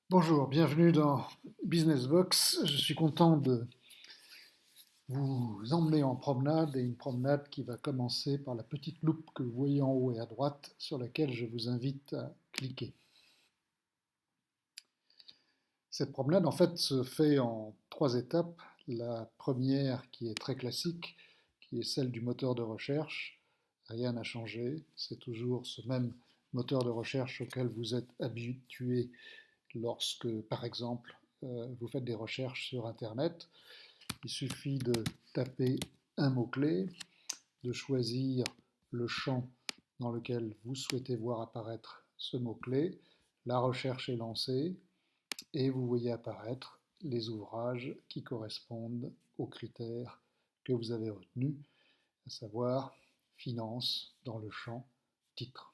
Bonjour, bienvenue dans Business Vox. Je suis content de vous emmener en promenade et une promenade qui va commencer par la petite loupe que vous voyez en haut et à droite sur laquelle je vous invite à cliquer. Cette promenade en fait se fait en trois étapes. La première qui est très classique, qui est celle du moteur de recherche. Rien n'a changé, c'est toujours ce même moteur de recherche auquel vous êtes habitué lorsque, par exemple, vous faites des recherches sur Internet. Il suffit de taper un mot-clé, de choisir le champ dans lequel vous souhaitez voir apparaître ce mot-clé. La recherche est lancée et vous voyez apparaître les ouvrages qui correspondent aux critères que vous avez retenus, à savoir finance dans le champ titre.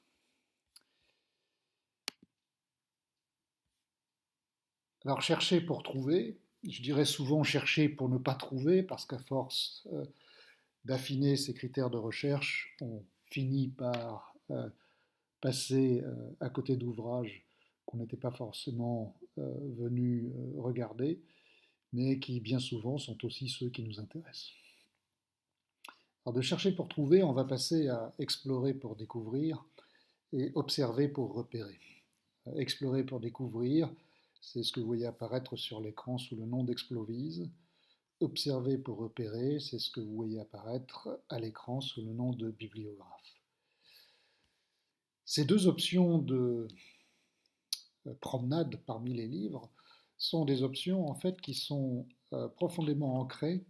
Alors chercher pour trouver, je dirais souvent chercher pour ne pas trouver, parce qu'à force d'affiner ces critères de recherche, on finit par passer à côté d'ouvrages qu'on n'était pas forcément venu regarder, mais qui bien souvent sont aussi ceux qui nous intéressent. Alors de chercher pour trouver, on va passer à explorer pour découvrir et observer pour repérer. Explorer pour découvrir, c'est ce que vous voyez apparaître sur l'écran sous le nom d'Explovise. Observer pour repérer, c'est ce que vous voyez apparaître à l'écran sous le nom de bibliographe. Ces deux options de promenade parmi les livres sont des options en fait qui sont profondément ancrées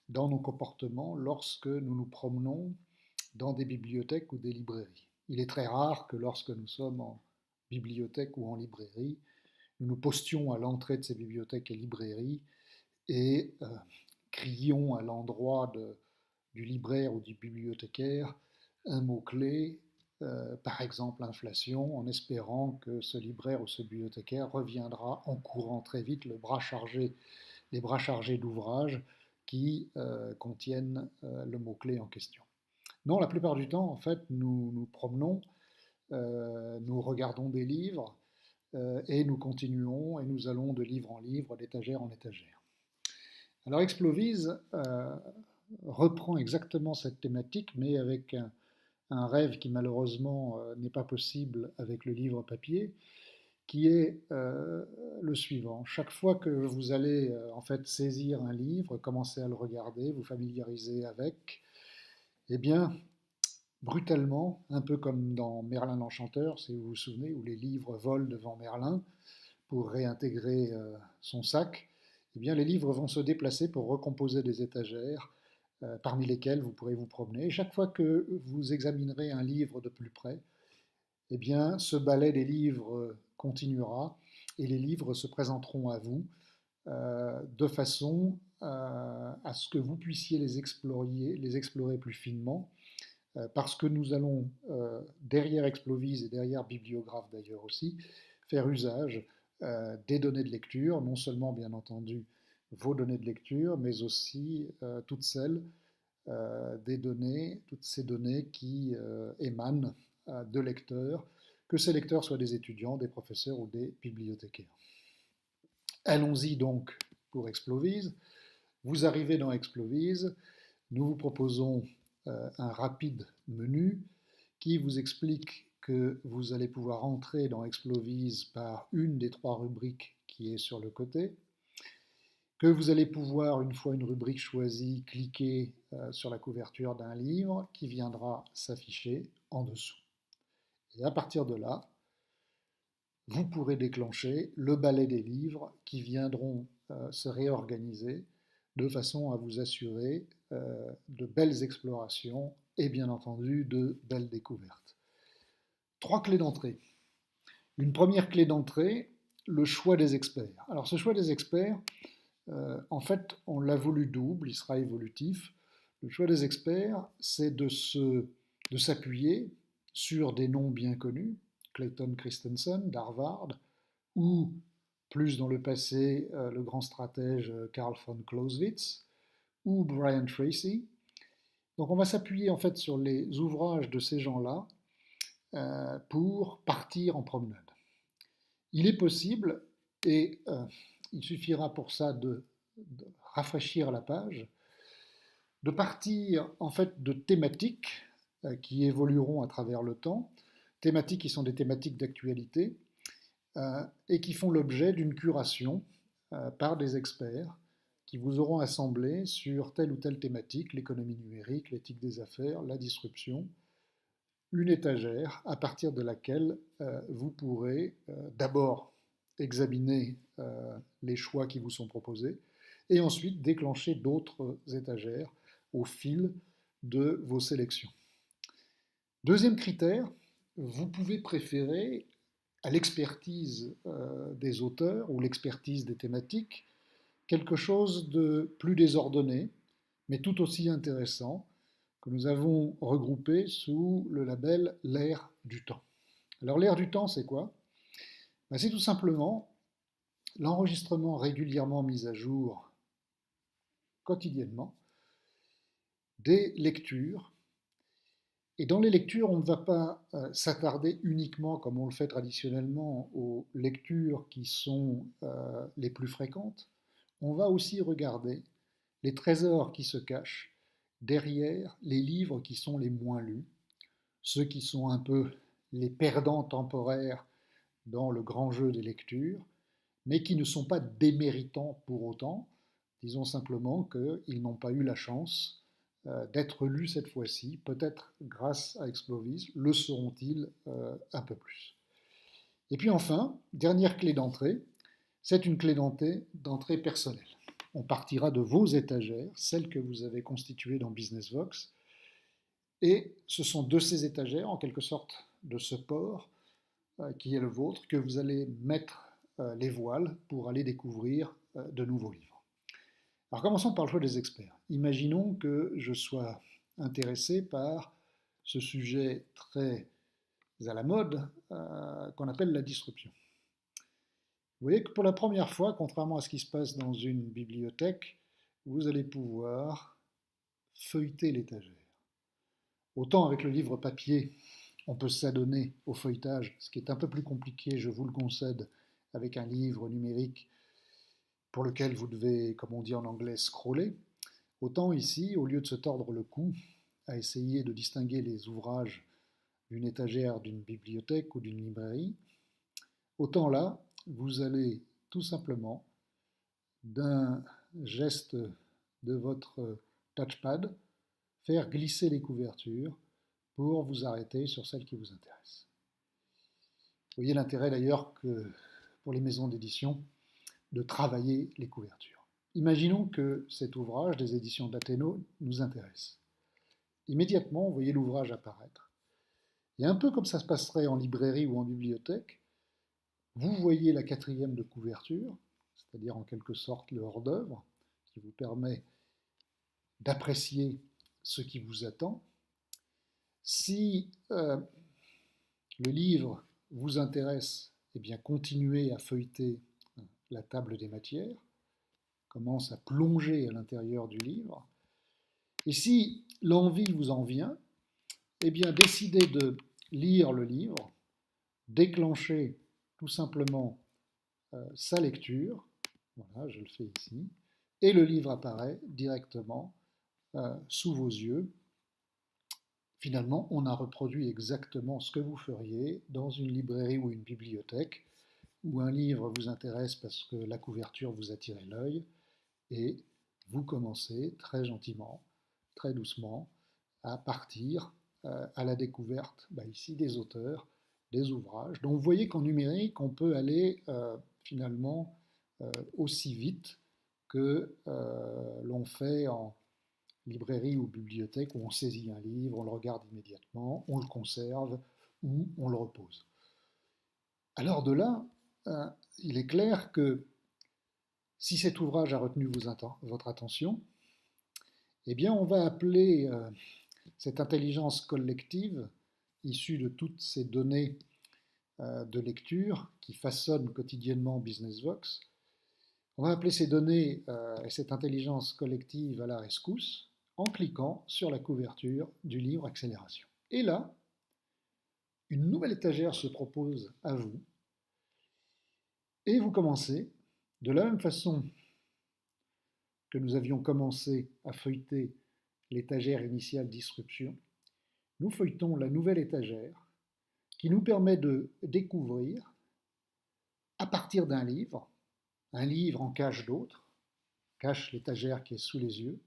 dans nos comportements lorsque nous nous promenons dans des bibliothèques ou des librairies. Il est très rare que lorsque nous sommes en bibliothèque ou en librairie, nous nous postions à l'entrée de ces bibliothèques et librairies et crions à l'endroit du libraire ou du bibliothécaire un mot-clé, par exemple inflation, en espérant que ce libraire ou ce bibliothécaire reviendra en courant très vite les bras chargés d'ouvrages qui contiennent le mot-clé en question. Non, la plupart du temps, en fait, nous nous promenons, nous regardons des livres et nous continuons et nous allons de livre en livre, d'étagère en étagère. Alors Explovise reprend exactement cette thématique, mais avec un rêve qui malheureusement n'est pas possible avec le livre papier, qui est le suivant. Chaque fois que vous allez en fait saisir un livre, commencer à le regarder, vous familiariser avec, eh bien, brutalement, un peu comme dans Merlin l'Enchanteur, si vous vous souvenez, où les livres volent devant Merlin pour réintégrer son sac, eh bien, les livres vont se déplacer pour recomposer des étagères parmi lesquelles vous pourrez vous promener. Et chaque fois que vous examinerez un livre de plus près, eh bien, ce ballet des livres continuera et les livres se présenteront à vous de façon à ce que vous puissiez les explorer plus finement, parce que nous allons, derrière Explovise et derrière Bibliographe d'ailleurs aussi, faire usage des données de lecture, non seulement bien entendu vos données de lecture, mais aussi toutes celles toutes ces données qui émanent de lecteurs, que ces lecteurs soient des étudiants, des professeurs ou des bibliothécaires. Allons-y donc pour Explovise. Vous arrivez dans Explovise, nous vous proposons un rapide menu qui vous explique que vous allez pouvoir entrer dans Explovise par une des trois rubriques qui est sur le côté, que vous allez pouvoir, une fois une rubrique choisie, cliquer sur la couverture d'un livre qui viendra s'afficher en dessous. Et à partir de là, vous pourrez déclencher le balai des livres qui viendront se réorganiser de façon à vous assurer de belles explorations et bien entendu de belles découvertes. Trois clés d'entrée. Une première clé d'entrée, le choix des experts. Alors ce choix des experts, en fait, on l'a voulu double, il sera évolutif. Le choix des experts, c'est de s'appuyer sur des noms bien connus, Clayton Christensen d'Harvard, ou plus dans le passé, le grand stratège Carl von Clausewitz, ou Brian Tracy. Donc on va s'appuyer en fait sur les ouvrages de ces gens-là pour partir en promenade. Il est possible Et il suffira pour ça de rafraîchir la page, de partir en fait de thématiques qui évolueront à travers le temps, thématiques qui sont des thématiques d'actualité et qui font l'objet d'une curation par des experts qui vous auront assemblé sur telle ou telle thématique, l'économie numérique, l'éthique des affaires, la disruption, une étagère à partir de laquelle vous pourrez d'abord examiner les choix qui vous sont proposés et ensuite déclencher d'autres étagères au fil de vos sélections. Deuxième critère, vous pouvez préférer à l'expertise des auteurs ou l'expertise des thématiques quelque chose de plus désordonné, mais tout aussi intéressant, que nous avons regroupé sous le label l'ère du temps. Alors l'ère du temps, c'est quoi? C'est tout simplement l'enregistrement régulièrement mis à jour quotidiennement des lectures. Et dans les lectures, on ne va pas s'attarder uniquement, comme on le fait traditionnellement, aux lectures qui sont les plus fréquentes. On va aussi regarder les trésors qui se cachent derrière les livres qui sont les moins lus, ceux qui sont un peu les perdants temporaires dans le grand jeu des lectures, mais qui ne sont pas déméritants pour autant. Disons simplement qu'ils n'ont pas eu la chance d'être lus cette fois-ci. Peut-être grâce à Explovis, le seront-ils un peu plus. Et puis enfin, dernière clé d'entrée, c'est une clé d'entrée personnelle. On partira de vos étagères, celles que vous avez constituées dans BusinessVox, et ce sont de ces étagères, en quelque sorte de ce port qui est le vôtre, que vous allez mettre les voiles pour aller découvrir de nouveaux livres. Alors commençons par le choix des experts. Imaginons que je sois intéressé par ce sujet très à la mode qu'on appelle la disruption. Vous voyez que pour la première fois, contrairement à ce qui se passe dans une bibliothèque, vous allez pouvoir feuilleter l'étagère. Autant avec le livre papier, on peut s'adonner au feuilletage, ce qui est un peu plus compliqué, je vous le concède, avec un livre numérique pour lequel vous devez, comme on dit en anglais, scroller. Autant ici, au lieu de se tordre le cou à essayer de distinguer les ouvrages d'une étagère d'une bibliothèque ou d'une librairie, autant là, vous allez tout simplement, d'un geste de votre touchpad, faire glisser les couvertures pour vous arrêter sur celle qui vous intéresse. Vous voyez l'intérêt d'ailleurs que pour les maisons d'édition de travailler les couvertures. Imaginons que cet ouvrage des éditions d'Athéno nous intéresse. Immédiatement, vous voyez l'ouvrage apparaître. Et un peu comme ça se passerait en librairie ou en bibliothèque, vous voyez la quatrième de couverture, c'est-à-dire en quelque sorte le hors-d'œuvre, qui vous permet d'apprécier ce qui vous attend. Si le livre vous intéresse, eh bien continuez à feuilleter la table des matières, commence à plonger à l'intérieur du livre. Et si l'envie vous en vient, eh bien décidez de lire le livre, déclenchez tout simplement sa lecture, voilà, je le fais ici, et le livre apparaît directement sous vos yeux. Finalement, on a reproduit exactement ce que vous feriez dans une librairie ou une bibliothèque, où un livre vous intéresse parce que la couverture vous a tiré l'œil, et vous commencez très gentiment, très doucement, à partir à la découverte, ici, des auteurs, des ouvrages. Donc vous voyez qu'en numérique, on peut aller finalement aussi vite que l'on fait en librairie ou bibliothèque, où on saisit un livre, on le regarde immédiatement, on le conserve ou on le repose. Alors de là, il est clair que si cet ouvrage a retenu votre attention, eh bien on va appeler cette intelligence collective, issue de toutes ces données de lecture qui façonnent quotidiennement BusinessVox, on va appeler ces données et cette intelligence collective à la rescousse en cliquant sur la couverture du livre Accélération. Et là, une nouvelle étagère se propose à vous. Et vous commencez, de la même façon que nous avions commencé à feuilleter l'étagère initiale d'instruction, nous feuilletons la nouvelle étagère qui nous permet de découvrir, à partir d'un livre, un livre en cache d'autres, cache l'étagère qui est sous les yeux,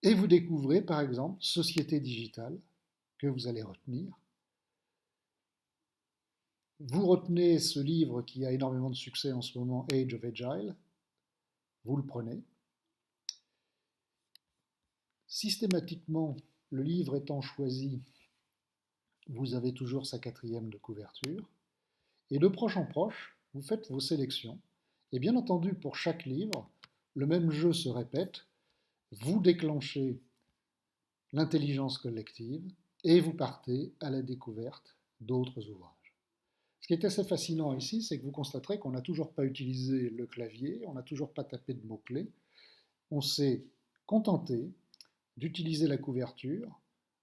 et vous découvrez par exemple Société digitale que vous allez retenir. Vous retenez ce livre qui a énormément de succès en ce moment, Age of Agile, vous le prenez. Systématiquement, le livre étant choisi, vous avez toujours sa 4e de couverture. Et de proche en proche, vous faites vos sélections. Et bien entendu, pour chaque livre, le même jeu se répète. Vous déclenchez l'intelligence collective et vous partez à la découverte d'autres ouvrages. Ce qui est assez fascinant ici, c'est que vous constaterez qu'on n'a toujours pas utilisé le clavier, on n'a toujours pas tapé de mots-clés. On s'est contenté d'utiliser la couverture,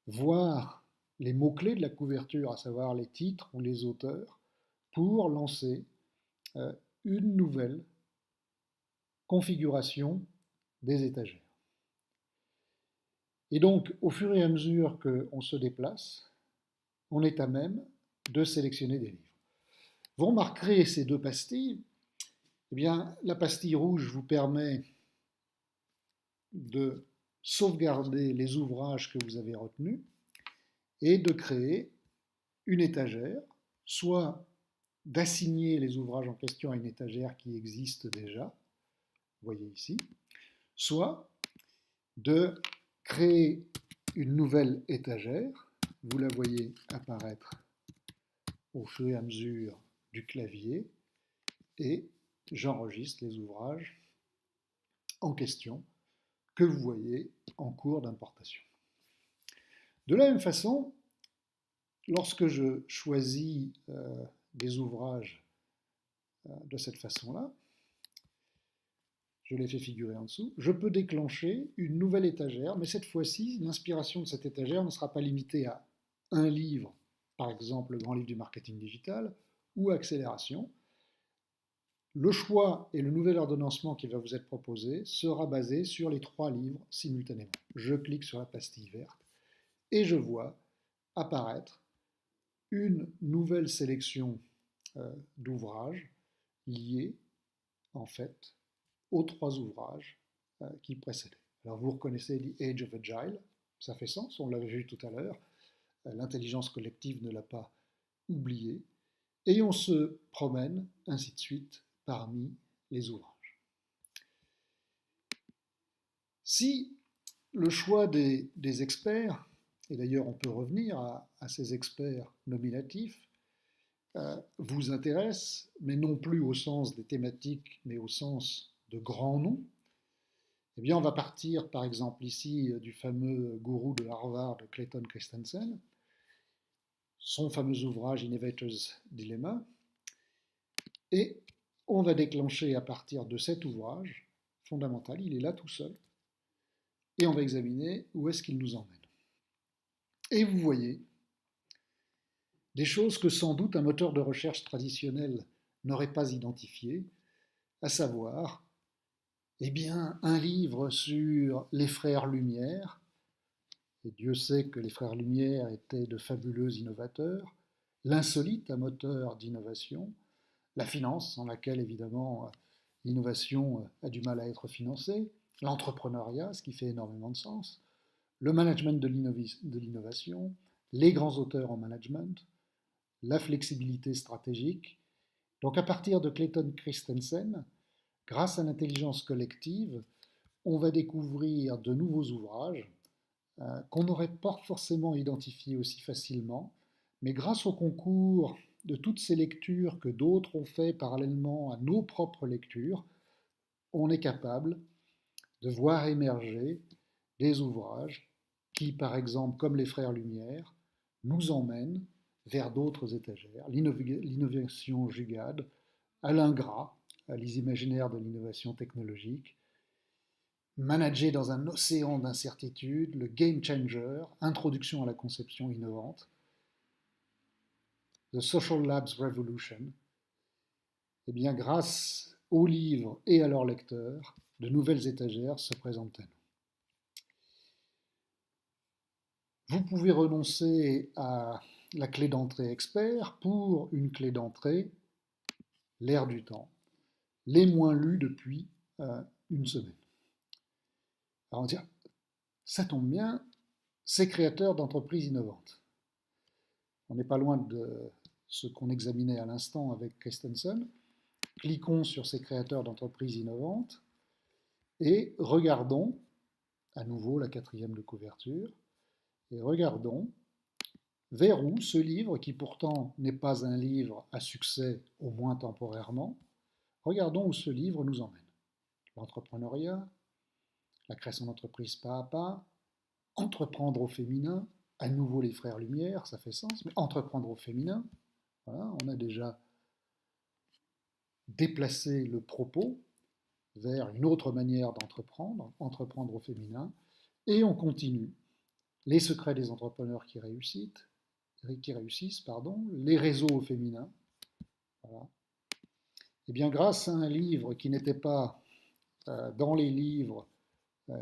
voir les mots-clés de la couverture, à savoir les titres ou les auteurs, pour lancer une nouvelle configuration des étagères. Et donc, au fur et à mesure qu'on se déplace, on est à même de sélectionner des livres. Vous remarquerez ces deux pastilles. Eh bien, la pastille rouge vous permet de sauvegarder les ouvrages que vous avez retenus et de créer une étagère, soit d'assigner les ouvrages en question à une étagère qui existe déjà, vous voyez ici, soit de créer une nouvelle étagère, vous la voyez apparaître au fur et à mesure du clavier, et j'enregistre les ouvrages en question que vous voyez en cours d'importation. De la même façon, lorsque je choisis des ouvrages de cette façon-là, je les fais figurer en dessous, je peux déclencher une nouvelle étagère, mais cette fois-ci, l'inspiration de cette étagère ne sera pas limitée à un livre, par exemple le grand livre du marketing digital, ou accélération. Le choix et le nouvel ordonnancement qui va vous être proposé sera basé sur les 3 livres simultanément. Je clique sur la pastille verte et je vois apparaître une nouvelle sélection d'ouvrages liés en fait aux 3 ouvrages qui précédaient. Alors vous reconnaissez The Age of Agile, ça fait sens, on l'avait vu tout à l'heure, l'intelligence collective ne l'a pas oublié, et on se promène ainsi de suite parmi les ouvrages. Si le choix des experts, et d'ailleurs on peut revenir à ces experts nominatifs, vous intéresse, mais non plus au sens des thématiques, mais au sens de grands noms, eh bien on va partir par exemple ici du fameux gourou de Harvard, Clayton Christensen, son fameux ouvrage Innovator's Dilemma, et on va déclencher à partir de cet ouvrage fondamental, il est là tout seul, et on va examiner où est-ce qu'il nous emmène. Et vous voyez des choses que sans doute un moteur de recherche traditionnel n'aurait pas identifiées, à savoir, eh bien, un livre sur les frères Lumière, et Dieu sait que les frères Lumière étaient de fabuleux innovateurs, l'insolite, un moteur d'innovation, la finance, en laquelle évidemment l'innovation a du mal à être financée, l'entrepreneuriat, ce qui fait énormément de sens, le management de l'innovation, les grands auteurs en management, la flexibilité stratégique. Donc à partir de Clayton Christensen, grâce à l'intelligence collective, on va découvrir de nouveaux ouvrages qu'on n'aurait pas forcément identifiés aussi facilement, mais grâce au concours de toutes ces lectures que d'autres ont fait parallèlement à nos propres lectures, on est capable de voir émerger des ouvrages qui, par exemple, comme les Frères Lumière, nous emmènent vers d'autres étagères. L'innovation Jugade, Alain Gras, les imaginaires de l'innovation technologique, Manager dans un océan d'incertitudes, le Game Changer, Introduction à la conception innovante, The Social Labs Revolution, Eh bien, grâce aux livres et à leurs lecteurs, de nouvelles étagères se présentent à nous. Vous pouvez renoncer à la clé d'entrée expert pour une clé d'entrée l'air du temps, les moins lus depuis une semaine. Alors on dit, ça tombe bien, c'est créateur d'entreprises innovantes. On n'est pas loin de ce qu'on examinait à l'instant avec Christensen. Cliquons sur ces créateurs d'entreprises innovantes et regardons, à nouveau la 4e de couverture, et regardons vers où ce livre, qui pourtant n'est pas un livre à succès, au moins temporairement, regardons où ce livre nous emmène. L'entrepreneuriat, la création d'entreprise pas à pas, entreprendre au féminin, à nouveau les frères Lumière, ça fait sens, mais entreprendre au féminin, voilà, on a déjà déplacé le propos vers une autre manière d'entreprendre, entreprendre au féminin, et on continue. Les secrets des entrepreneurs qui réussissent, les réseaux au féminin. Voilà. Et bien grâce à un livre qui n'était pas dans les livres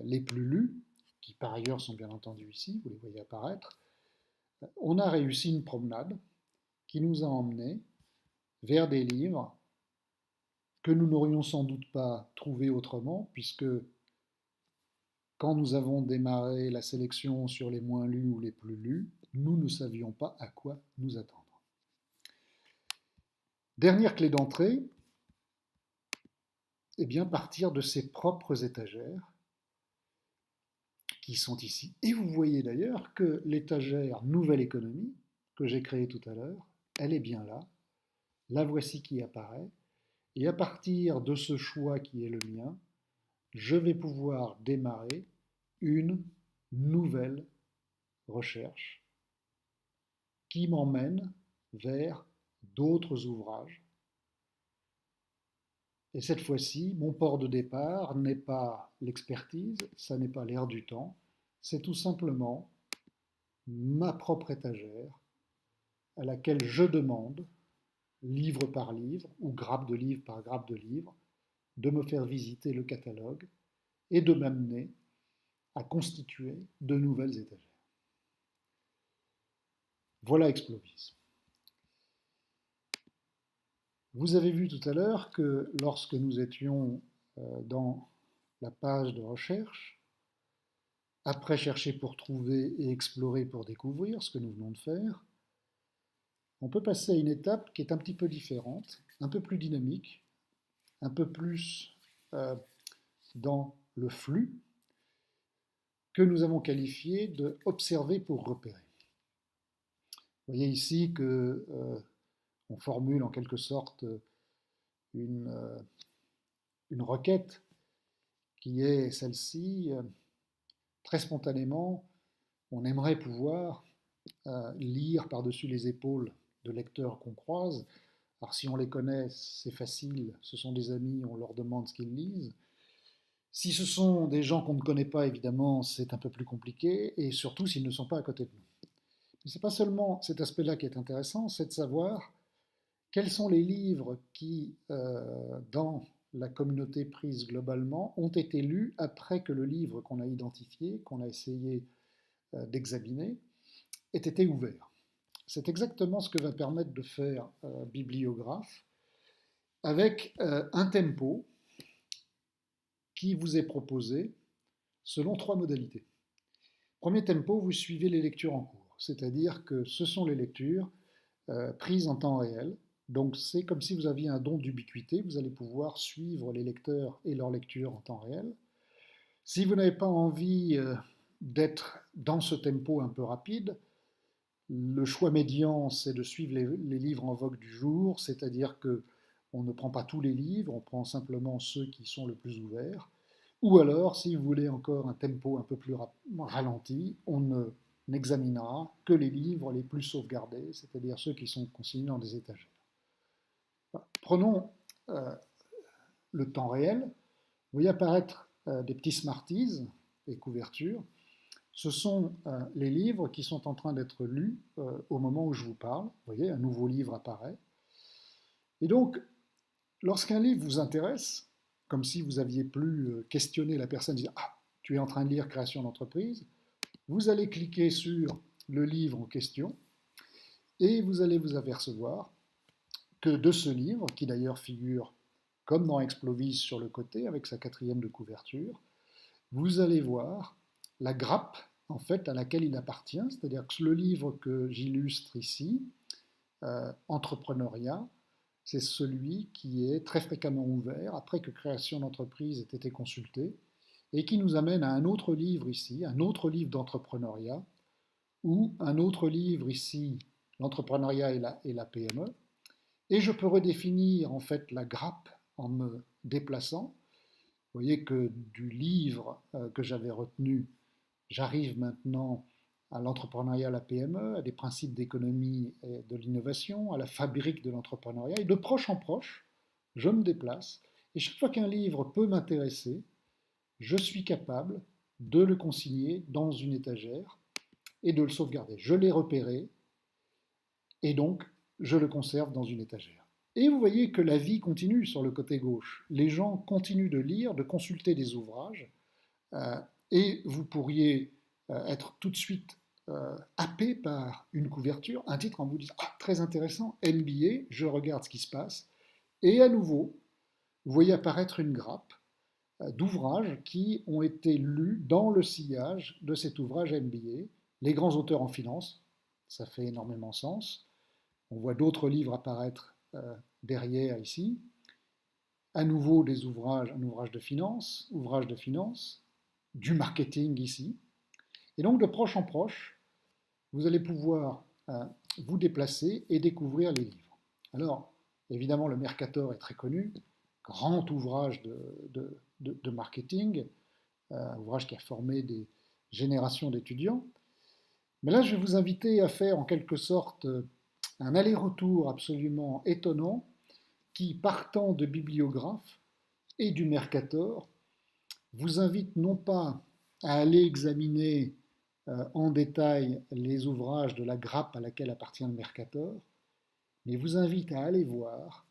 les plus lus, qui par ailleurs sont bien entendu ici, vous les voyez apparaître, on a réussi une promenade qui nous a emmenés vers des livres que nous n'aurions sans doute pas trouvés autrement, puisque quand nous avons démarré la sélection sur les moins lus ou les plus lus, nous ne savions pas à quoi nous attendre. Dernière clé d'entrée, eh bien partir de ses propres étagères qui sont ici. Et vous voyez d'ailleurs que l'étagère Nouvelle Économie, que j'ai créée tout à l'heure, elle est bien là. La voici qui apparaît. Et à partir de ce choix qui est le mien, je vais pouvoir démarrer une nouvelle recherche qui m'emmène vers d'autres ouvrages. Et cette fois-ci, mon port de départ n'est pas l'expertise, ça n'est pas l'air du temps, c'est tout simplement ma propre étagère à laquelle je demande, livre par livre ou grappe de livre par grappe de livre, de me faire visiter le catalogue et de m'amener à constituer de nouvelles étagères. Voilà Explovis. Vous avez vu tout à l'heure que lorsque nous étions dans la page de recherche, après chercher pour trouver et explorer pour découvrir, ce que nous venons de faire, on peut passer à une étape qui est un petit peu différente, un peu plus dynamique, un peu plus dans le flux, que nous avons qualifié de observer pour repérer. Vous voyez ici que on formule en quelque sorte une requête qui est celle-ci. Très spontanément, on aimerait pouvoir lire par-dessus les épaules de lecteurs qu'on croise. Alors si on les connaît, c'est facile, ce sont des amis, on leur demande ce qu'ils lisent. Si ce sont des gens qu'on ne connaît pas, évidemment, c'est un peu plus compliqué, et surtout s'ils ne sont pas à côté de nous. Mais ce n'est pas seulement cet aspect-là qui est intéressant, c'est de savoir quels sont les livres qui, dans la communauté prise globalement, ont été lus après que le livre qu'on a identifié, qu'on a essayé d'examiner, ait été ouvert. C'est exactement ce que va permettre de faire Bibliographe avec un tempo qui vous est proposé selon 3 modalités. Premier tempo, vous suivez les lectures en cours, c'est-à-dire que ce sont les lectures prises en temps réel. Donc c'est comme si vous aviez un don d'ubiquité, vous allez pouvoir suivre les lecteurs et leur lecture en temps réel. Si vous n'avez pas envie d'être dans ce tempo un peu rapide, le choix médian, c'est de suivre les livres en vogue du jour, c'est-à-dire qu'on ne prend pas tous les livres, on prend simplement ceux qui sont le plus ouverts. Ou alors, si vous voulez encore un tempo un peu plus ralenti, on n'examinera que les livres les plus sauvegardés, c'est-à-dire ceux qui sont consignés dans des étagères. Prenons le temps réel. Vous voyez apparaître des petits Smarties, des couvertures. Ce sont les livres qui sont en train d'être lus au moment où je vous parle. Vous voyez, un nouveau livre apparaît. Et donc, Lorsqu'un livre vous intéresse, comme si vous aviez pu questionner la personne, dire ah, tu es en train de lire Création d'entreprise, vous allez cliquer sur le livre en question et vous allez vous apercevoir que de ce livre, qui d'ailleurs figure comme dans Explovis sur le côté avec sa quatrième de couverture, vous allez voir la grappe en fait à laquelle il appartient, c'est-à-dire que le livre que j'illustre ici, Entrepreneuriat, c'est celui qui est très fréquemment ouvert après que Création d'entreprise ait été consultée et qui nous amène à un autre livre ici, un autre livre d'entrepreneuriat, ou un autre livre ici, l'entrepreneuriat et la PME. Et je peux redéfinir en fait la grappe en me déplaçant. Vous voyez que du livre que j'avais retenu, j'arrive maintenant à l'entrepreneuriat, à la PME, à des principes d'économie et de l'innovation, à la fabrique de l'entrepreneuriat. Et de proche en proche, je me déplace. Et chaque fois qu'un livre peut m'intéresser, je suis capable de le consigner dans une étagère et de le sauvegarder. Je l'ai repéré et donc je le conserve dans une étagère. Et vous voyez que la vie continue sur le côté gauche. Les gens continuent de lire, de consulter des ouvrages, et vous pourriez être tout de suite happé par une couverture, un titre en vous disant ah, très intéressant, MBA, je regarde ce qui se passe. Et à nouveau, vous voyez apparaître une grappe d'ouvrages qui ont été lus dans le sillage de cet ouvrage MBA. Les grands auteurs en finance, ça fait énormément sens. On voit d'autres livres apparaître derrière ici. À nouveau des ouvrages, un ouvrage de finance, du marketing ici. Et donc de proche en proche, vous allez pouvoir vous déplacer et découvrir les livres. Alors, évidemment, le Mercator est très connu, grand ouvrage de marketing, ouvrage qui a formé des générations d'étudiants. Mais là, je vais vous inviter à faire en quelque sorte un aller-retour absolument étonnant qui, partant de bibliographes et du Mercator, vous invite non pas à aller examiner en détail les ouvrages de la grappe à laquelle appartient le Mercator, mais vous invite à aller voir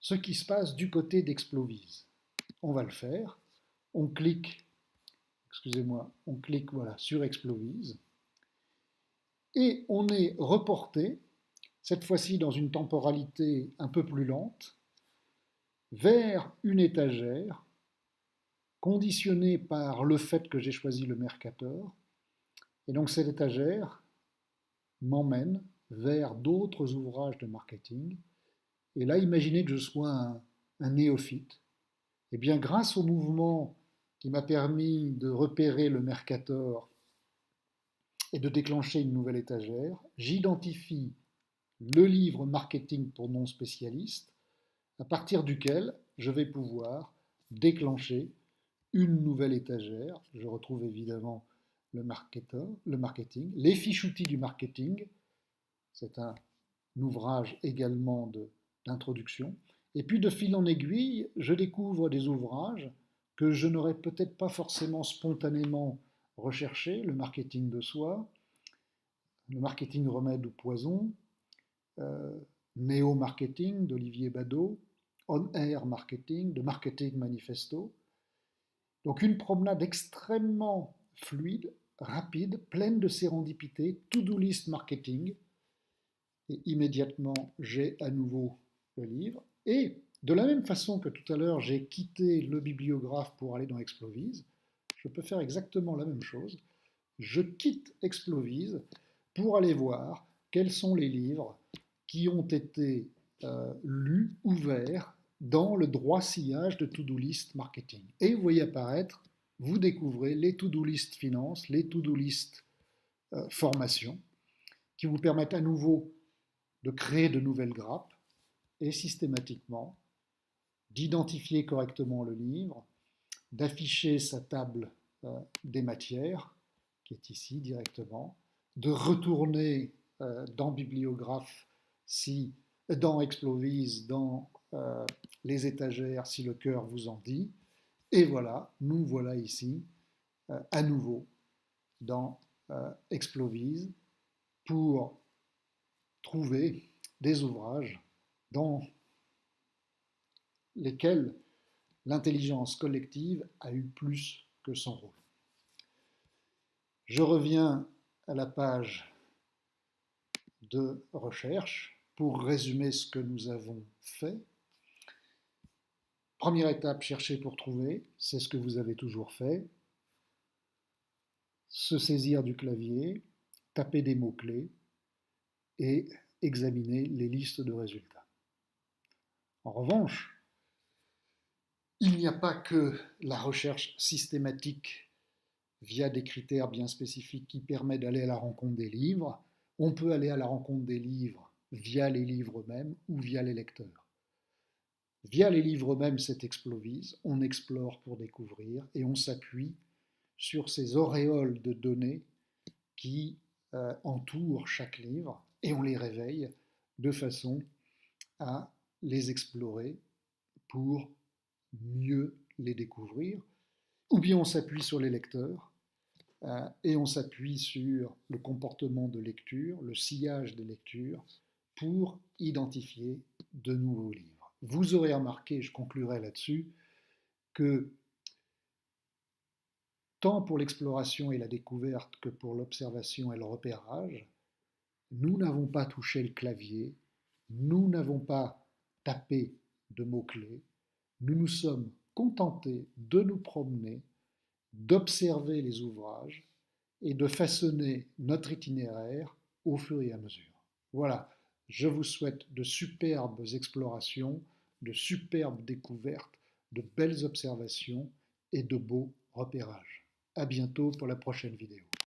ce qui se passe du côté d'Explovis. On va le faire. On clique, on clique voilà, sur Explovis et on est reporté, cette fois-ci dans une temporalité un peu plus lente, vers une étagère conditionnée par le fait que j'ai choisi le Mercator. Et donc cette étagère m'emmène vers d'autres ouvrages de marketing. Et là, imaginez que je sois un néophyte. Et bien, grâce au mouvement qui m'a permis de repérer le Mercator et de déclencher une nouvelle étagère, j'identifie le livre marketing pour non spécialistes, à partir duquel je vais pouvoir déclencher une nouvelle étagère. Je retrouve évidemment le marketing, les fiches outils du marketing, c'est un ouvrage également d'introduction. Et puis de fil en aiguille, je découvre des ouvrages que je n'aurais peut-être pas forcément spontanément recherchés, le marketing de soi, le marketing remède ou poison, Néo-marketing d'Olivier Badeau, On-Air Marketing de Marketing Manifesto. Donc une promenade extrêmement fluide, rapide, pleine de sérendipité, to-do list marketing. Et immédiatement, j'ai à nouveau le livre. Et de la même façon que tout à l'heure, j'ai quitté le bibliographe pour aller dans Explovis, je peux faire exactement la même chose. Je quitte Explovis pour aller voir quels sont les livres qui ont été lus, ouverts dans le droit sillage de to-do list marketing. Et vous voyez apparaître, vous découvrez les to-do list finance, les to-do list formation, qui vous permettent à nouveau de créer de nouvelles grappes et systématiquement d'identifier correctement le livre, d'afficher sa table des matières, qui est ici directement, de retourner dans Bibliographe, dans Explovis, dans les étagères, si le cœur vous en dit. Et voilà, nous voilà ici, à nouveau, dans Explovis, pour trouver des ouvrages dans lesquels l'intelligence collective a eu plus que son rôle. Je reviens à la page de recherche pour résumer ce que nous avons fait. Première étape, chercher pour trouver, c'est ce que vous avez toujours fait. Se saisir du clavier, taper des mots-clés et examiner les listes de résultats. En revanche, il n'y a pas que la recherche systématique via des critères bien spécifiques qui permet d'aller à la rencontre des livres. On peut aller à la rencontre des livres via les livres eux-mêmes ou via les lecteurs. Via les livres eux-mêmes, c'est Explovise, on explore pour découvrir et on s'appuie sur ces auréoles de données qui entourent chaque livre et on les réveille de façon à les explorer pour mieux les découvrir. Ou bien on s'appuie sur les lecteurs et on s'appuie sur le comportement de lecture, le sillage des lectures pour identifier de nouveaux livres. Vous aurez remarqué, je conclurai là-dessus, que tant pour l'exploration et la découverte que pour l'observation et le repérage, nous n'avons pas touché le clavier, nous n'avons pas tapé de mots-clés, nous nous sommes contentés de nous promener, d'observer les ouvrages et de façonner notre itinéraire au fur et à mesure. Voilà, je vous souhaite de superbes explorations, de superbes découvertes, de belles observations et de beaux repérages. À bientôt pour la prochaine vidéo.